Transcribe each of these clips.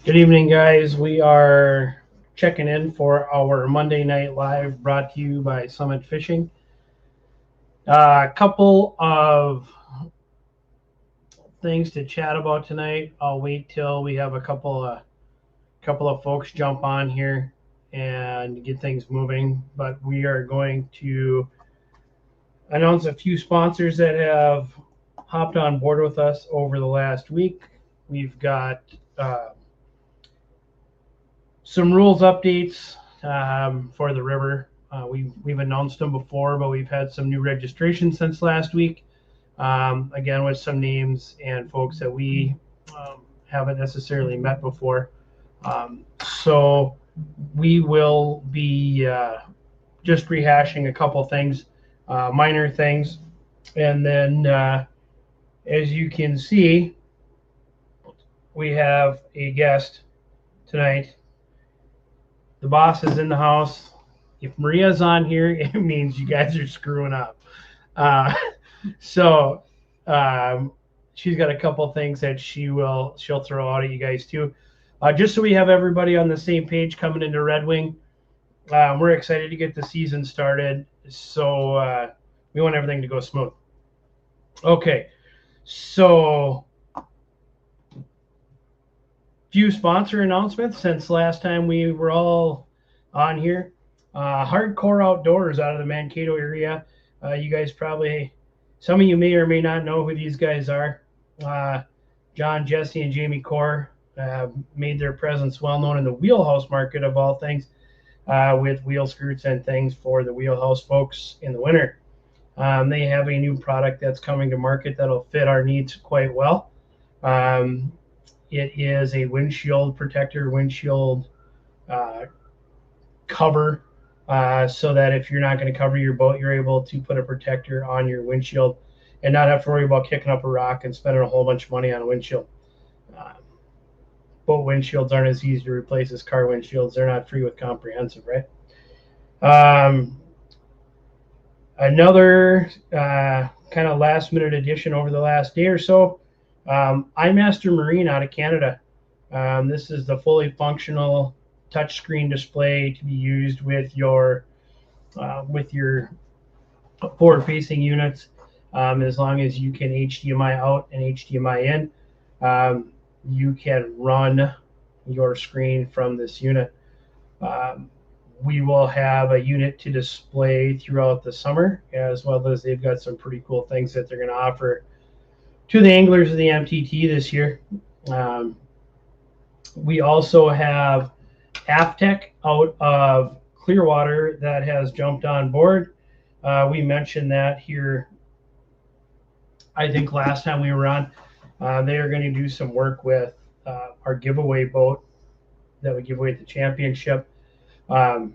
Good evening, guys. We are checking in for our Monday Night Live brought to you by Summit Fishing. A couple of things to chat about tonight. I'll wait till we have a couple of folks jump on here and get things moving. But we are going to announce a few sponsors that have hopped on board with us over the last week. We've got some rules updates for the river. We've announced them before, but we've had some new registrations since last week. Again, with some names and folks that we haven't necessarily met before. So we will be just rehashing a couple things, minor things, and then as you can see, we have a guest tonight. The boss is in the house. If Maria's on here, it means you guys are screwing up. Uh, so um, she's got a couple things that she'll throw out at you guys too. Just so we have everybody on the same page coming into Red Wing. We're excited to get the season started. So we want everything to go smooth. Okay, so few sponsor announcements since last time we were all on here. Hardcore Outdoors out of the Mankato area. You guys probably, some of you may or may not know who these guys are. John, Jesse, and Jamie Core made their presence well known in the wheelhouse market of all things, with wheel skirts and things for the wheelhouse folks in the winter. They have a new product that's coming to market that'll fit our needs quite well. It is a windshield protector, windshield uh, cover, so that if you're not going to cover your boat, you're able to put a protector on your windshield and not have to worry about kicking up a rock and spending a whole bunch of money on a windshield. Uh, Boat windshields aren't as easy to replace as car windshields. They're not free with comprehensive, right? Um, Another kind of last minute addition over the last day or so, iMaster Marine out of Canada. This is the fully functional touchscreen display to be used with your forward-facing units, as long as you can HDMI out and HDMI in. You can run your screen from this unit. Um, we will have a unit to display throughout the summer, as well as they've got some pretty cool things that they're going to offer to the anglers of the MTT this year. Um, we also have Aftech out of Clearwater that has jumped on board. We mentioned that here, I think, last time we were on. They are going to do some work with our giveaway boat that we give away at the championship. Um,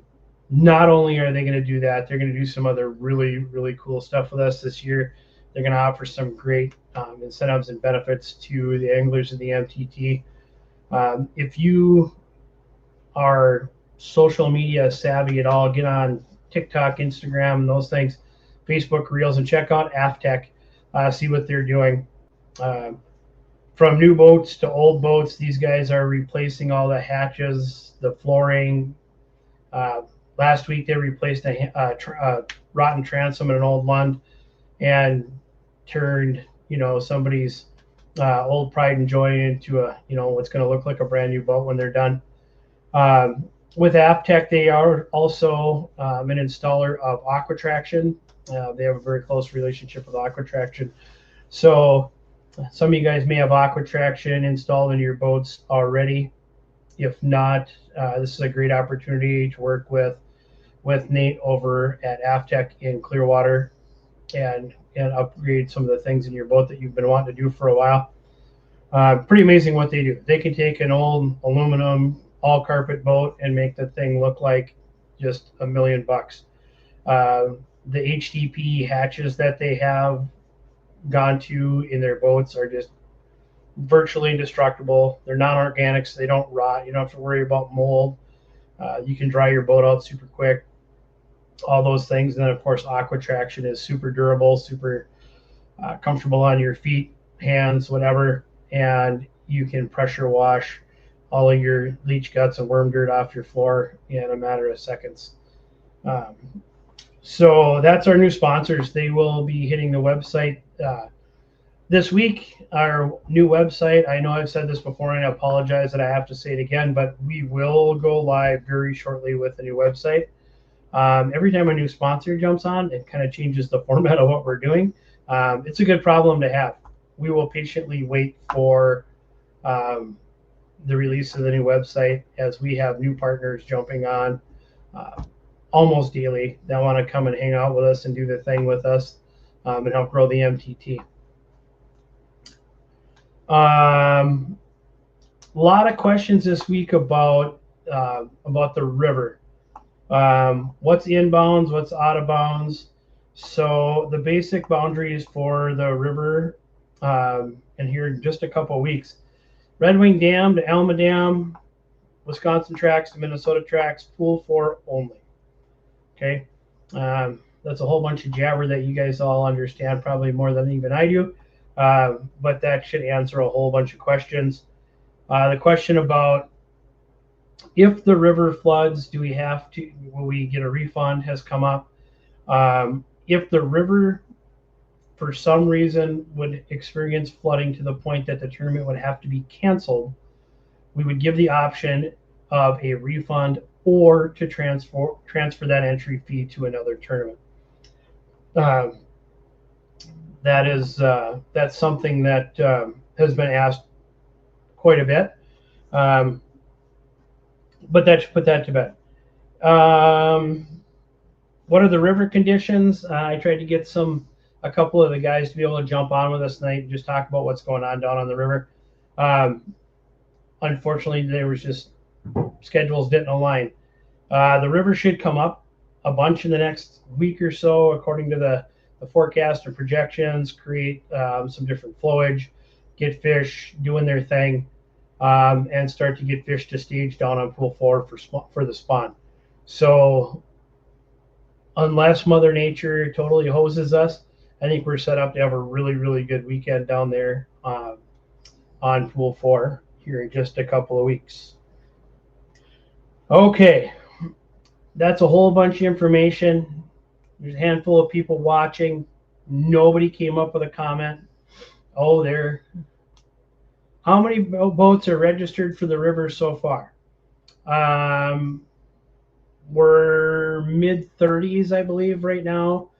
Not only are they going to do that, they're going to do some other really, really cool stuff with us this year. They're going to offer some great incentives and benefits to the anglers of the MTT. If you are social media savvy at all, get on TikTok, Instagram, and those things, Facebook Reels, and check out Aftech. See what they're doing. Um, from new boats to old boats, these guys are replacing all the hatches, the flooring. Uh, Last week they replaced a rotten transom in an old Lund and turned somebody's old pride and joy into a what's going to look like a brand new boat when they're done. Um, with Aftech, they are also an installer of Aquatraction. They have a very close relationship with Aquatraction. So some of you guys may have Aquatraction installed in your boats already. If not, this is a great opportunity to work with Nate over at Aftech in Clearwater and upgrade some of the things in your boat that you've been wanting to do for a while. Pretty amazing what they do. They can take an old aluminum all carpet boat and make the thing look like just $1,000,000. The HDP hatches that they have gone to in their boats are just virtually indestructible. They're non-organic, so they don't rot. You don't have to worry about mold. You can dry your boat out super quick. All those things. And then, of course, Aquatraction is super durable, super comfortable on your feet, hands, whatever. And you can pressure wash all of your leach guts and worm dirt off your floor in a matter of seconds. So that's our new sponsors. They will be hitting the website this week. Our new website, I know I've said this before and I apologize that I have to say it again, but we will go live very shortly with the new website. Every time a new sponsor jumps on, it kind of changes the format of what we're doing. It's a good problem to have. We will patiently wait for the release of the new website as we have new partners jumping on almost daily that want to come and hang out with us and do the thing with us and help grow the MTT. A lot of questions this week about the river. What's inbounds, what's out of bounds. So the basic boundaries for the river, and here in just a couple of weeks, Red Wing Dam to Alma Dam, Wisconsin tracks to Minnesota tracks, Pool 4 only. Okay, that's a whole bunch of jabber that you guys all understand probably more than even I do, but that should answer a whole bunch of questions. The question about if the river floods, will we get a refund has come up. If the river, for some reason, would experience flooding to the point that the tournament would have to be canceled, we would give the option of a refund or to transfer that entry fee to another tournament. That's something that has been asked quite a bit. But that should put that to bed. What are the river conditions? I tried to get a couple of the guys to be able to jump on with us tonight and just talk about what's going on down on the river. Unfortunately, there was just schedules didn't align. The river should come up a bunch in the next week or so, according to the forecast and projections, create some different flowage, get fish doing their thing, and start to get fish to stage down on Pool 4 for the spawn. So unless Mother Nature totally hoses us, I think we're set up to have a really, really good weekend down there on Pool 4 here in just a couple of weeks. Okay, that's a whole bunch of information. There's a handful of people watching. Nobody came up with a comment. Oh, how many boats are registered for the river so far? We're mid-30s, I believe, right now.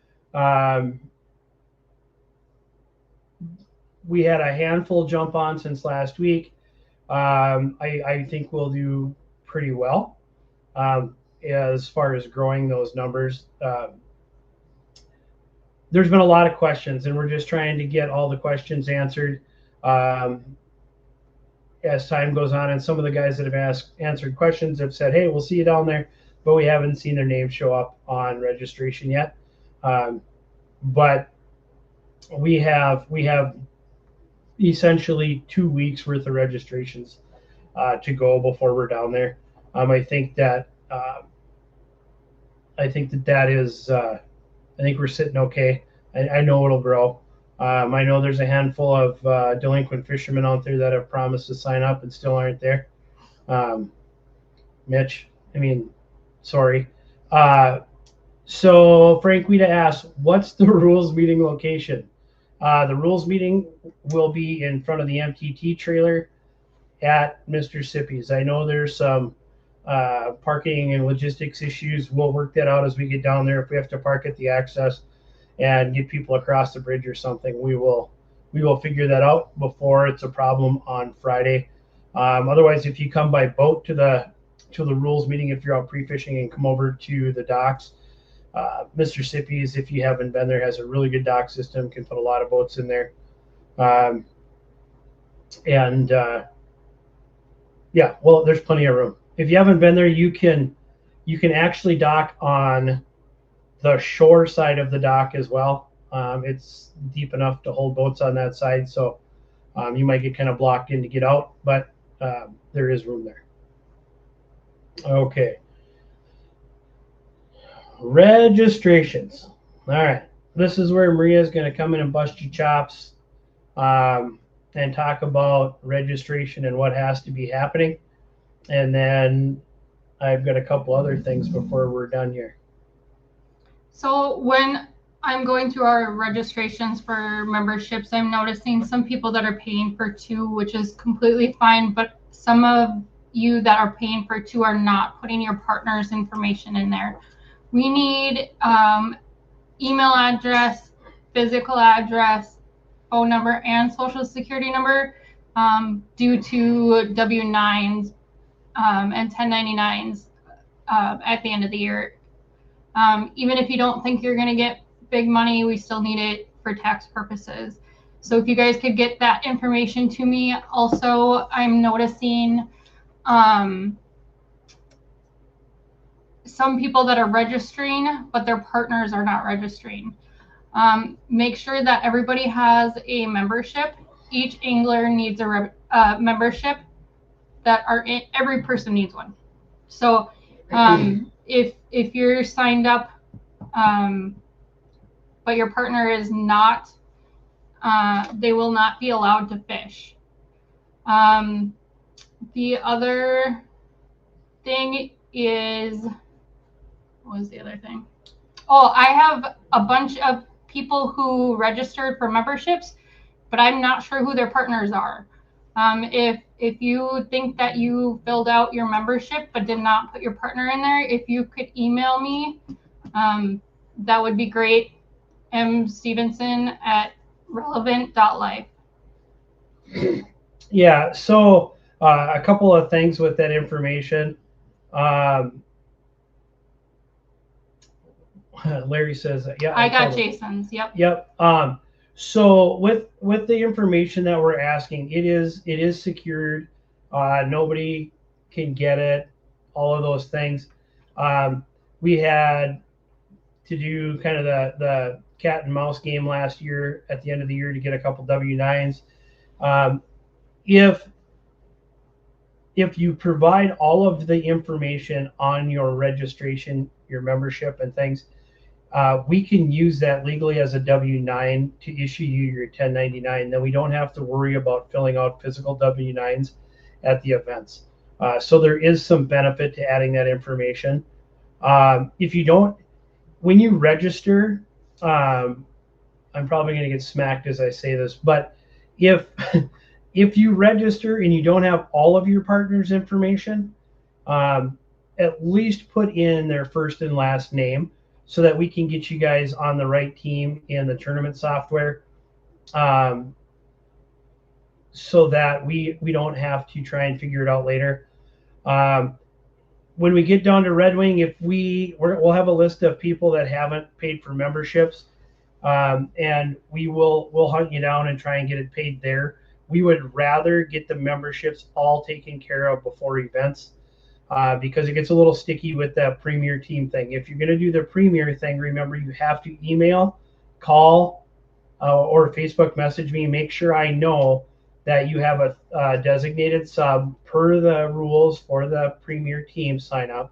We had a handful jump on since last week. I think we'll do pretty well as far as growing those numbers. There's been a lot of questions, and we're just trying to get all the questions answered as time goes on. And some of the guys that have answered questions have said, hey, we'll see you down there, but we haven't seen their name show up on registration yet. But we have essentially 2 weeks worth of registrations to go before we're down there. I think that is I think we're sitting okay. I know it'll grow. I know there's a handful of delinquent fishermen out there that have promised to sign up and still aren't there. Mitch, sorry. So Frank Wita asks, what's the rules meeting location? The rules meeting will be in front of the MTT trailer at Mr. Sippy's. I know there's some parking and logistics issues. We'll work that out as we get down there. If we have to park at the access and get people across the bridge or something, we will figure that out before it's a problem on Friday. Otherwise, if you come by boat to the rules meeting, if you're out pre-fishing and come over to the docks, Mr. Sippy's, if you haven't been there, has a really good dock system, can put a lot of boats in there. Yeah, well, there's plenty of room. If you haven't been there, you can actually dock on the shore side of the dock as well. It's deep enough to hold boats on that side, so you might get kind of blocked in to get out, but there is room there. Okay. Registrations. All right. This is where Maria is going to come in and bust your chops and talk about registration and what has to be happening. And then I've got a couple other things before we're done here. So when I'm going through our registrations for memberships, I'm noticing some people that are paying for 2, which is completely fine, but some of you that are paying for 2 are not putting your partner's information in there. We need email address, physical address, phone number, and social security number due to W-9s and 1099s at the end of the year. Even if you don't think you're going to get big money, we still need it for tax purposes. So if you guys could get that information to me. Also, I'm noticing some people that are registering, but their partners are not registering. Make sure that everybody has a membership. Each angler needs a membership. Every person needs one. So if you're signed up, but your partner is not, they will not be allowed to fish. The other thing is, what was the other thing? Oh, I have a bunch of people who registered for memberships, but I'm not sure who their partners are. If you think that you filled out your membership but did not put your partner in there, if you could email me, that would be great. mstevenson@relevant.life. Yeah, so a couple of things with that information. Larry says, yeah, I got Jason's. Yep. Yep. So with the information that we're asking, it is secured. Nobody can get it. All of those things. We had to do kind of the cat and mouse game last year at the end of the year to get a couple W-9s. If you provide all of the information on your registration, your membership and things, we can use that legally as a W-9 to issue you your 1099. Then we don't have to worry about filling out physical W-9s at the events. So there is some benefit to adding that information. If you don't, when you register, I'm probably going to get smacked as I say this, but if if you register and you don't have all of your partner's information, at least put in their first and last name so that we can get you guys on the right team in the tournament software, so that we don't have to try and figure it out later. When we get down to Red Wing, if we'll have a list of people that haven't paid for memberships, and we'll hunt you down and try and get it paid there. We would rather get the memberships all taken care of before events, because it gets a little sticky with that premier team thing. If you're going to do the premier thing, remember you have to email, call, or Facebook message me. Make sure I know that you have a designated sub per the rules for the premier team sign up,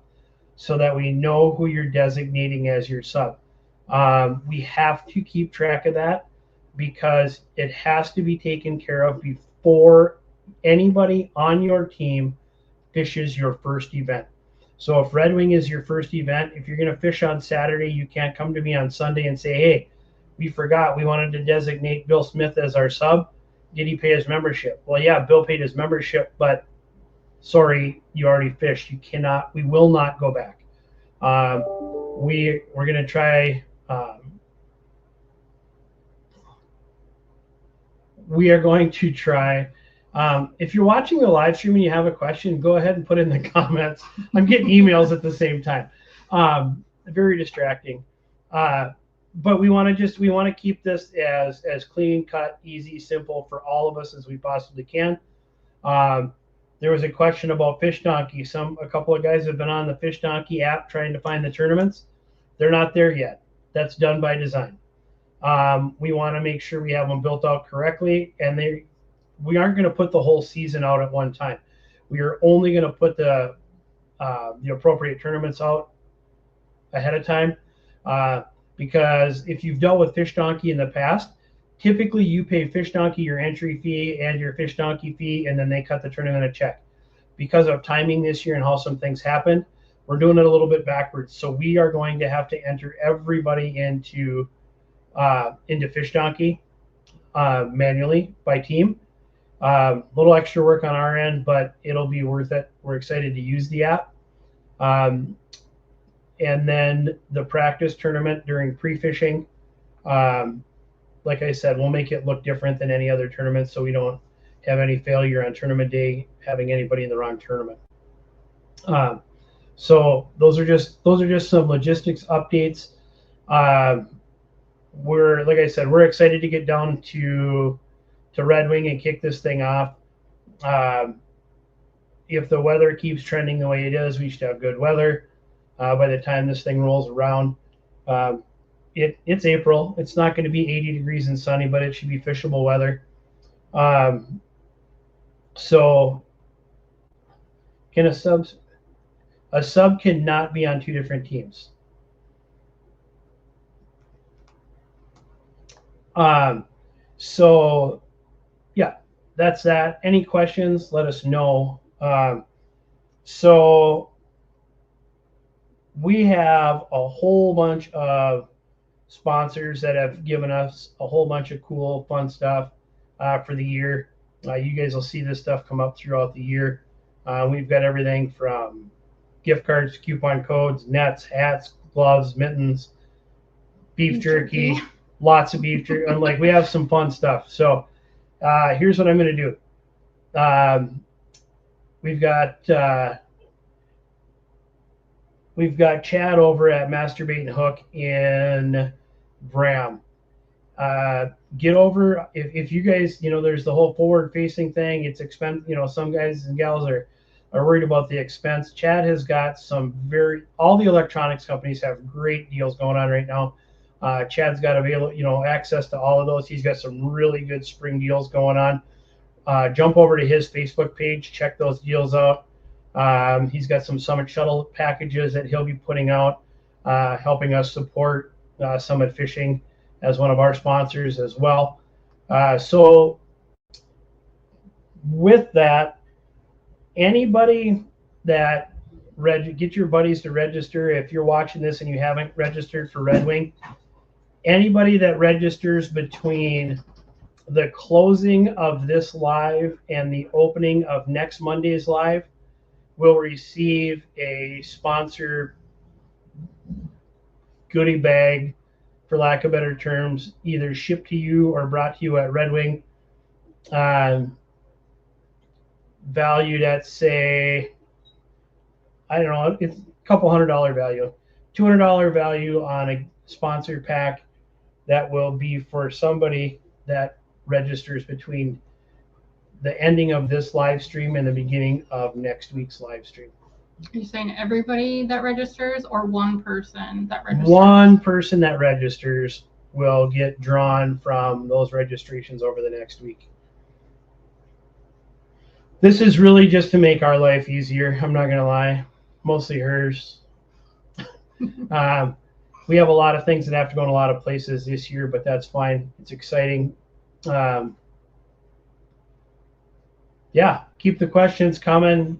so that we know who you're designating as your sub. We have to keep track of that because it has to be taken care of before anybody on your team fishes your first event. So if Red Wing is your first event, if you're going to fish on Saturday, you can't come to me on Sunday and say, hey, we forgot we wanted to designate Bill Smith as our sub. Did he pay his membership? Well, yeah, Bill paid his membership, but sorry, you already fished. We will not go back. We're going to try. We are going to try. If you're watching the live stream and you have a question, go ahead and put it in the comments. I'm getting emails at the same time. Very distracting. But we want to keep this as clean cut, easy, simple for all of us as we possibly can. There was a question about Fish Donkey. A couple of guys have been on the Fish Donkey app trying to find the tournaments. They're not there yet. That's done by design. We want to make sure we have them built out correctly, and we aren't going to put the whole season out at one time. We are only going to put the appropriate tournaments out ahead of time, because if you've dealt with Fish Donkey in the past, typically you pay Fish Donkey your entry fee and your Fish Donkey fee, and then they cut the tournament a check. because of timing this year and how some things happened, we're doing it a little bit backwards. So we are going to have to enter everybody into Fish Donkey manually by team. Little extra work on our end, but it'll be worth it. We're excited to use the app. And then the practice tournament during pre-fishing, like I said, we'll make it look different than any other tournament, so we don't have any failure on tournament day having anybody in the wrong tournament. So those are just some logistics updates. We're, like I said, we're excited to get down to Red Wing and kick this thing off. If the weather keeps trending the way it is, we should have good weather by the time this thing rolls around. It's April. It's not going to be 80 degrees and sunny, but it should be fishable weather. So can a sub cannot be on two different teams. So yeah, that's that. Any questions, let us know. So we have a whole bunch of sponsors that have given us a whole bunch of cool, fun stuff for the year. You guys will see this stuff come up throughout the year. We've got everything from gift cards, coupon codes, nets, hats, gloves, mittens, beef jerky, lots of beef jerky. And like, we have some fun stuff. So here's what I'm going to do. We've got Chad over at Masturbate and Hook in Bram. Get over, if you guys, there's the whole forward facing thing. It's expensive. Some guys and gals are worried about the expense. Chad has got all the electronics companies have great deals going on right now. Chad's got access to all of those. He's got some really good spring deals going on. Jump over to his Facebook page, check those deals out. He's got some Summit Shuttle packages that he'll be putting out, helping us support Summit Fishing as one of our sponsors as well. So with that, anybody that get your buddies to register. If you're watching this and you haven't registered for Red Wing, anybody that registers between the closing of this live and the opening of next Monday's live will receive a sponsor goodie bag, for lack of better terms, either shipped to you or brought to you at Red Wing, valued at, say, I don't know, it's a couple $100 value, $200 value on a sponsored pack that will be for somebody that registers between the ending of this live stream and the beginning of next week's live stream. Are you saying everybody that registers or one person that registers? One person that registers will get drawn from those registrations over the next week. This is really just to make our life easier. I'm not going to lie. Mostly hers. We have a lot of things that have to go in a lot of places this year, but that's fine. It's exciting. Yeah, keep the questions coming.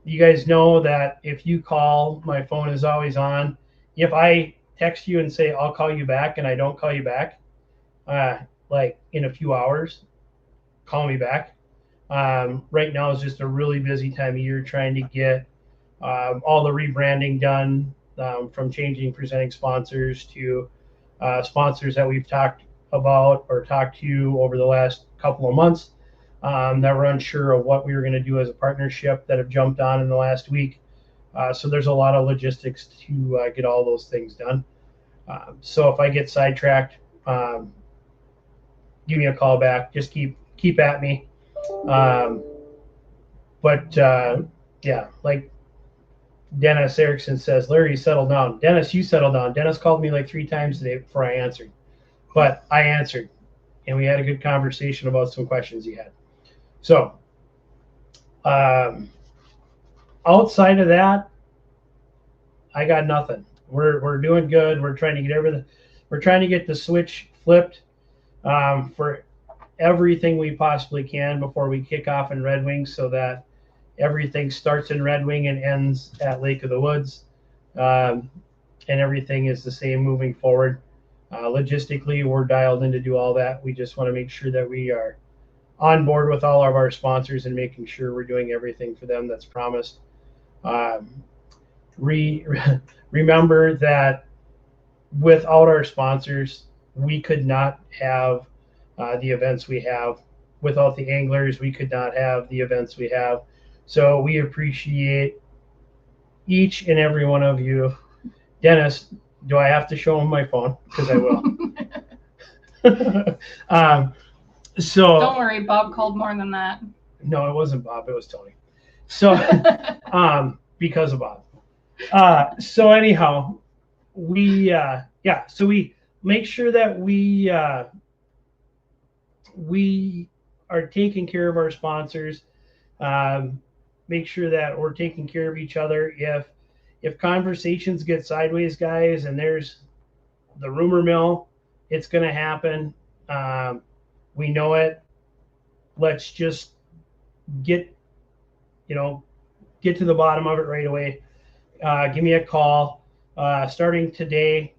You guys know that if you call, my phone is always on. If I text you and say I'll call you back and I don't call you back, like in a few hours, call me back. Right now is just a really busy time of year trying to get all the rebranding done, from changing presenting sponsors to sponsors that we've talked about or talked to over the last couple of months that were unsure of what we were going to do as a partnership that have jumped on in the last week. So there's a lot of logistics to get all those things done. So if I get sidetracked, give me a call back. Just keep at me. Yeah, like Dennis Erickson says, Larry, settle down. Dennis, you settle down. Dennis called me like 3 times today before I answered, but I answered, and we had a good conversation about some questions he had. So outside of that, I got nothing. We're doing good. We're trying to get everything. We're trying to get the switch flipped for everything we possibly can before we kick off in Red Wing, so that everything starts in Red Wing and ends at Lake of the Woods, and everything is the same moving forward. Logistically, we're dialed in to do all that. We just want to make sure that we are on board with all of our sponsors and making sure we're doing everything for them that's promised. Remember that without our sponsors, we could not have the events we have. Without the anglers, we could not have the events we have. So we appreciate each and every one of you. Dennis, do I have to show him my phone? Because I will. So don't worry, Bob called more than that. No, it wasn't Bob. It was Tony. So because of Bob. So anyhow, we so we make sure that we are taking care of our sponsors. Make sure that we're taking care of each other. If conversations get sideways, guys, and there's the rumor mill, it's going to happen. We know it. Let's just get to the bottom of it right away. Give me a call. Starting today,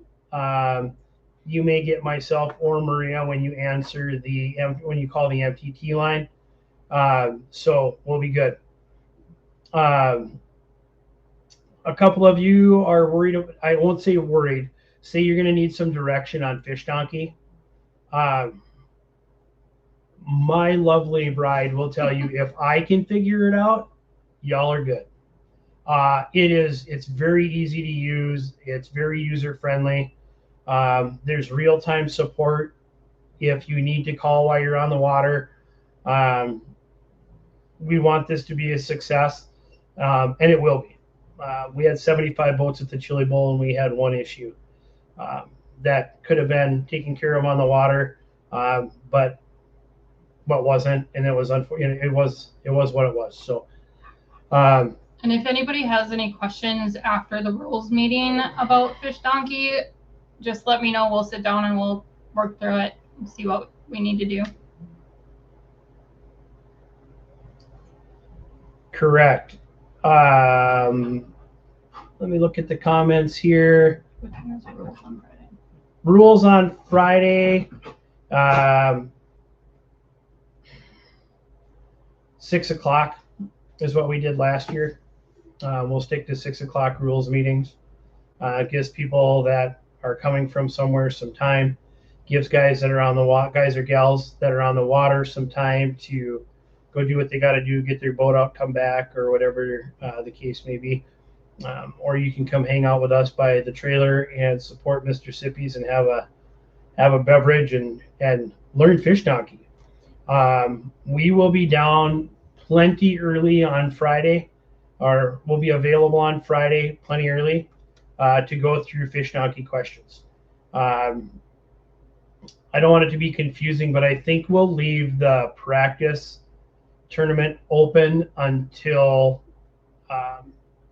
you may get myself or Maria when you answer when you call the MTT line. So we'll be good. A couple of you are worried. I won't say worried. Say you're going to need some direction on Fish Donkey. My lovely bride will tell you, if I can figure it out, y'all are good. It's very easy to use. It's very user friendly. There's real-time support if you need to call while you're on the water. We want this to be a success, and it will be. We had 75 boats at the Chili Bowl, and we had one issue that could have been taken care of on the water, but wasn't, and it was unfortunate. It was what it was. So. And if anybody has any questions after the rules meeting about Fish Donkey, just let me know. We'll sit down and we'll work through it and see what we need to do. Correct. Let me look at the comments here. What time is the rules on Friday? Rules on Friday. 6 o'clock is what we did last year. We'll stick to 6 o'clock rules meetings. Gives people that are coming from somewhere some time. Gives guys that are on the water, guys or gals that are on the water, some time to go do what they got to do, get their boat out, come back, or whatever the case may be. Or you can come hang out with us by the trailer and support Mr. Sippy's and have a beverage and learn Fish Donkey. We will be down plenty early on Friday, or we'll be available on Friday plenty early to go through Fish Donkey questions. I don't want it to be confusing, but I think we'll leave the practice tournament open until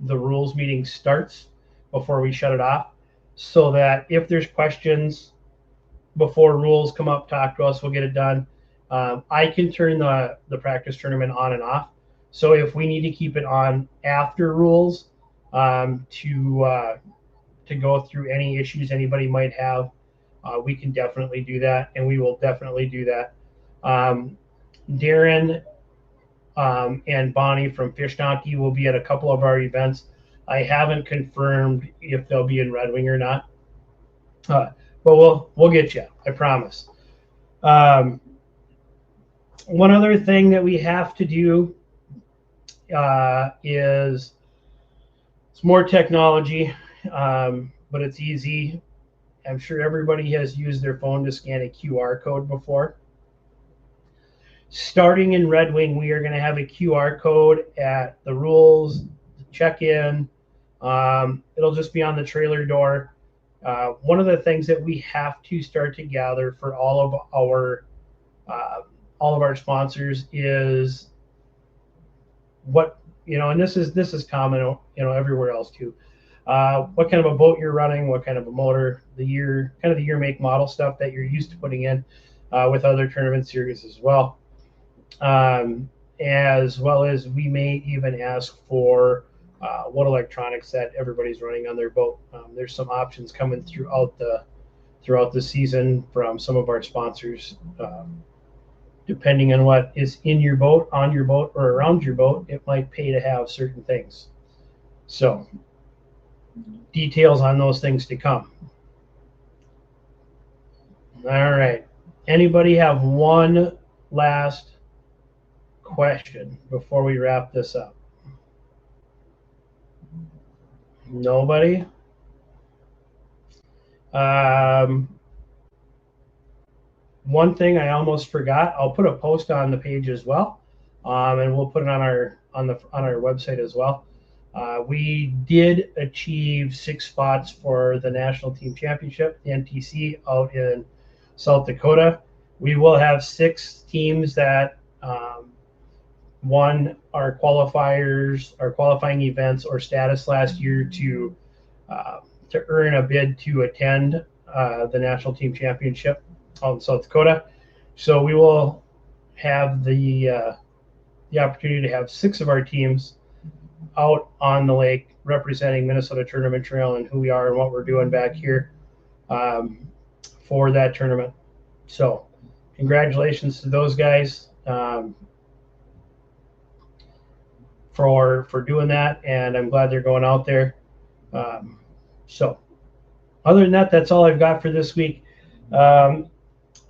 the rules meeting starts before we shut it off, so that if there's questions before rules come up, talk to us, we'll get it done. I can turn the practice tournament on and off. So if we need to keep it on after rules to go through any issues anybody might have, we can definitely do that, and we will definitely do that. Darren and Bonnie from Fish Donkey will be at a couple of our events. I haven't confirmed if they'll be in Red Wing or not, but we'll get you, I promise. One other thing that we have to do is it's more technology, but it's easy. I'm sure everybody has used their phone to scan a QR code before. Starting in Red Wing, we are going to have a QR code at the rules, check-in. It'll just be on the trailer door. One of the things that we have to start to gather for all of our sponsors is what, and this is common, everywhere else too. What kind of a boat you're running, what kind of a motor, the year, make, model stuff that you're used to putting in. with other tournament series as well. As well as we may even ask for what electronics that everybody's running on their boat. There's some options coming throughout the season from some of our sponsors. Depending on what is in your boat, on your boat, or around your boat, it might pay to have certain things. So, details on those things to come. All right. Anybody have one last question before we wrap this up? Nobody? One thing I almost forgot, I'll put a post on the page as well, and we'll put it on our website as well. We did achieve 6 spots for the National Team Championship, the NTC, out in South Dakota. We will have 6 teams that won our qualifiers, our qualifying events or status last year to earn a bid to attend the National Team Championship out in South Dakota. So we will have the opportunity to have 6 of our teams out on the lake representing Minnesota Tournament Trail and who we are and what we're doing back here for that tournament. So congratulations to those guys for doing that, and I'm glad they're going out there. So other than that, that's all I've got for this week.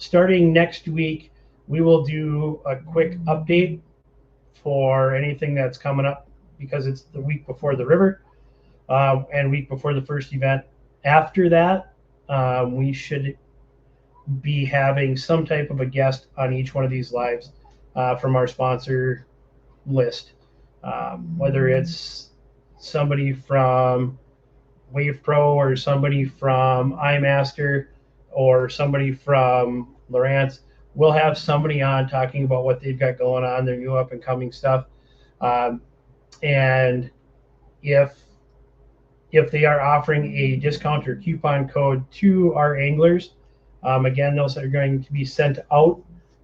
Starting next week, we will do a quick update for anything that's coming up because it's the week before the river and week before the first event. After that, we should be having some type of a guest on each one of these lives from our sponsor list, whether it's somebody from Wave Pro or somebody from iMaster or somebody from Lowrance. We'll have somebody on talking about what they've got going on, their new up and coming stuff. And if they are offering a discount or coupon code to our anglers, again, those are going to be sent out.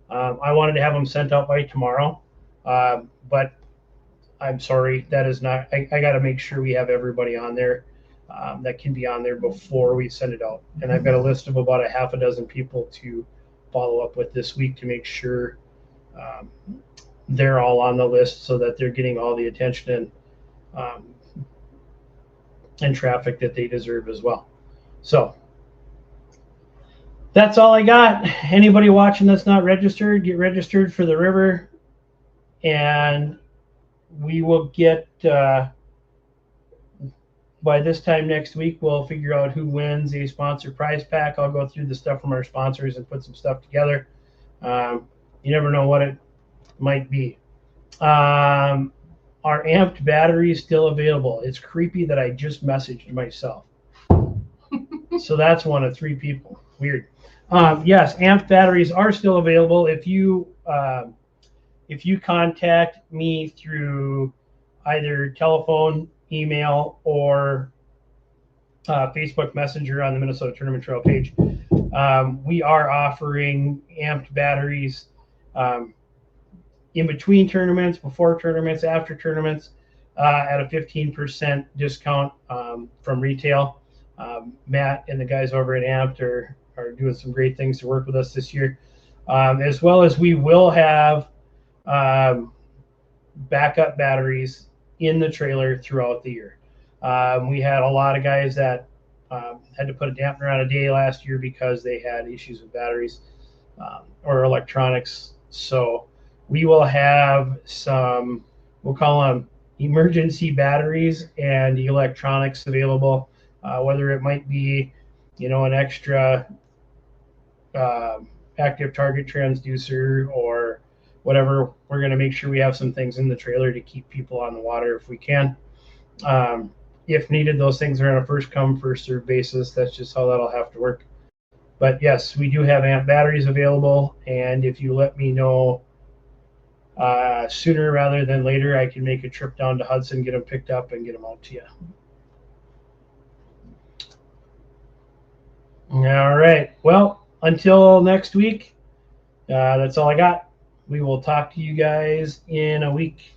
I wanted to have them sent out by tomorrow, but I'm sorry, that is not. I got to make sure we have everybody on there that can be on there before we send it out. And I've got a list of about a half a dozen people to follow up with this week to make sure they're all on the list so that they're getting all the attention and traffic that they deserve as well. So that's all I got. Anybody watching that's not registered, get registered for the river, and we will get by this time next week, we'll figure out who wins a sponsor prize pack. I'll go through the stuff from our sponsors and put some stuff together. You never know what it might be. Our amped battery is still available. It's creepy that I just messaged myself. So that's one of 3 people. Weird. Yes, amped batteries are still available. If you contact me through either telephone, email, or Facebook Messenger on the Minnesota Tournament Trail page, we are offering amped batteries in between tournaments, before tournaments, after tournaments, at a 15% discount from retail. Matt and the guys over at Amped are doing some great things to work with us this year, as well as we will have backup batteries in the trailer throughout the year. We had a lot of guys that had to put a dampener on a day last year because they had issues with batteries or electronics. So we will have some, we'll call them emergency batteries and electronics available, whether it might be, an extra active target transducer or whatever. We're going to make sure we have some things in the trailer to keep people on the water if we can. If needed, those things are on a first come, first served basis. That's just how that'll have to work. But yes, we do have amp batteries available. And if you let me know sooner rather than later, I can make a trip down to Hudson, get them picked up, and get them out to you. All right. Well, until next week, That's all I got. We will talk to you guys in a week.